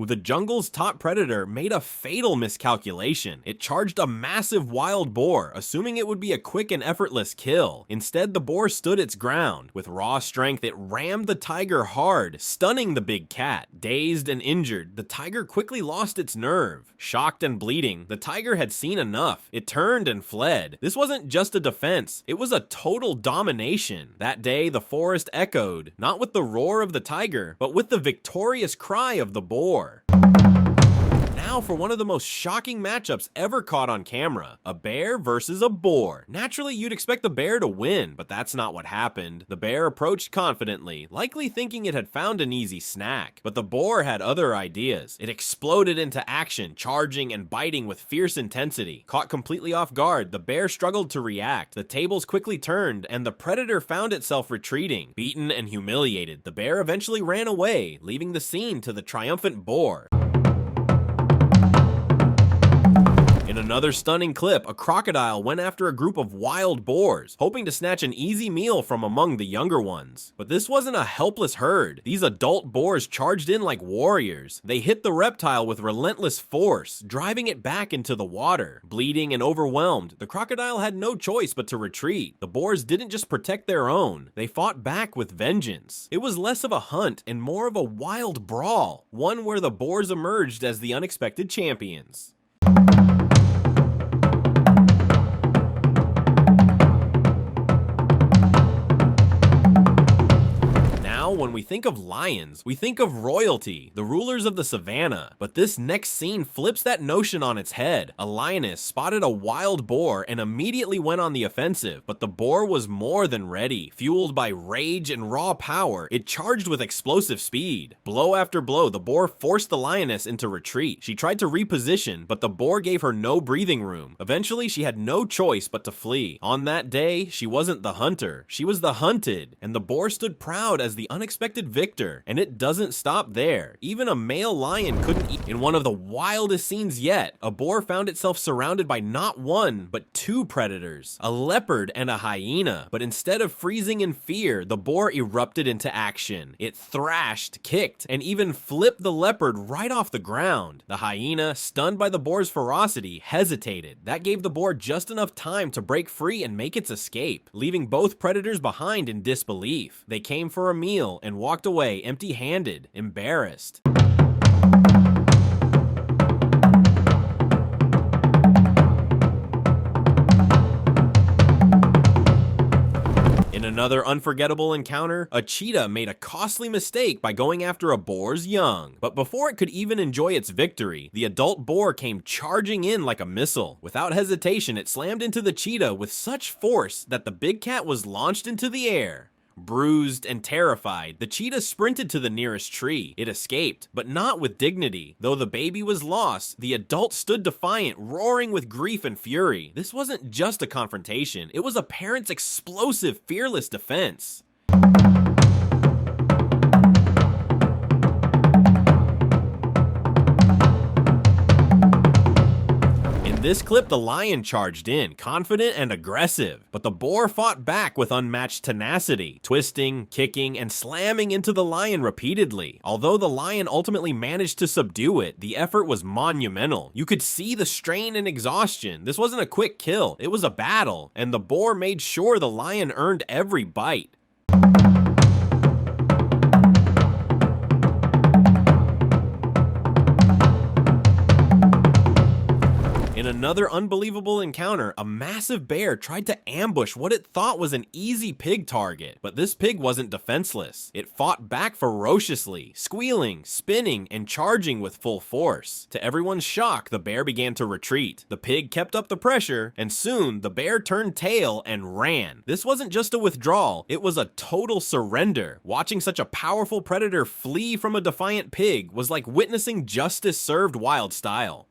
The jungle's top predator made a fatal miscalculation. It charged a massive wild boar, assuming it would be a quick and effortless kill. Instead, the boar stood its ground. With raw strength, it rammed the tiger hard, stunning the big cat. Dazed and injured, the tiger quickly lost its nerve. Shocked and bleeding, the tiger had seen enough. It turned and fled. This wasn't just a defense, it was a total domination. That day, the forest echoed, not with the roar of the tiger, but with the victorious cry of the boar. Now for one of the most shocking matchups ever caught on camera, a bear versus a boar. Naturally, you'd expect the bear to win, but that's not what happened. The bear approached confidently, likely thinking it had found an easy snack, but the boar had other ideas. It exploded into action, charging and biting with fierce intensity. Caught completely off guard, the bear struggled to react. The tables quickly turned, and the predator found itself retreating. Beaten and humiliated, the bear eventually ran away, leaving the scene to the triumphant boar. In another stunning clip, a crocodile went after a group of wild boars, hoping to snatch an easy meal from among the younger ones. But this wasn't a helpless herd. These adult boars charged in like warriors. They hit the reptile with relentless force, driving it back into the water. Bleeding and overwhelmed, the crocodile had no choice but to retreat. The boars didn't just protect their own, they fought back with vengeance. It was less of a hunt and more of a wild brawl, one where the boars emerged as the unexpected champions. When we think of lions, we think of royalty, the rulers of the savannah. But this next scene flips that notion on its head. A lioness spotted a wild boar and immediately went on the offensive, but the boar was more than ready. Fueled by rage and raw power, it charged with explosive speed. Blow after blow, the boar forced the lioness into retreat. She tried to reposition, but the boar gave her no breathing room. Eventually, she had no choice but to flee. On that day, she wasn't the hunter, she was the hunted, and the boar stood proud as the unexpected victor. And it doesn't stop there. Even a male lion couldn't eat. In one of the wildest scenes yet, a boar found itself surrounded by not one, but two predators, a leopard and a hyena. But instead of freezing in fear, the boar erupted into action. It thrashed, kicked, and even flipped the leopard right off the ground. The hyena, stunned by the boar's ferocity, hesitated. That gave the boar just enough time to break free and make its escape, leaving both predators behind in disbelief. They came for a meal and walked away empty-handed, embarrassed. In another unforgettable encounter, a cheetah made a costly mistake by going after a boar's young. But before it could even enjoy its victory, the adult boar came charging in like a missile. Without hesitation, it slammed into the cheetah with such force that the big cat was launched into the air. Bruised and terrified, the cheetah sprinted to the nearest tree. It escaped, but not with dignity. Though the baby was lost, the adult stood defiant, roaring with grief and fury. This wasn't just a confrontation, it was a parent's explosive, fearless defense. In this clip, the lion charged in, confident and aggressive, but the boar fought back with unmatched tenacity, twisting, kicking, and slamming into the lion repeatedly. Although the lion ultimately managed to subdue it, the effort was monumental. You could see the strain and exhaustion. This wasn't a quick kill, it was a battle, and the boar made sure the lion earned every bite. In another unbelievable encounter, a massive bear tried to ambush what it thought was an easy pig target, but this pig wasn't defenseless. It fought back ferociously, squealing, spinning, and charging with full force. To everyone's shock, the bear began to retreat. The pig kept up the pressure, and soon the bear turned tail and ran. This wasn't just a withdrawal, it was a total surrender. Watching such a powerful predator flee from a defiant pig was like witnessing justice served wild style.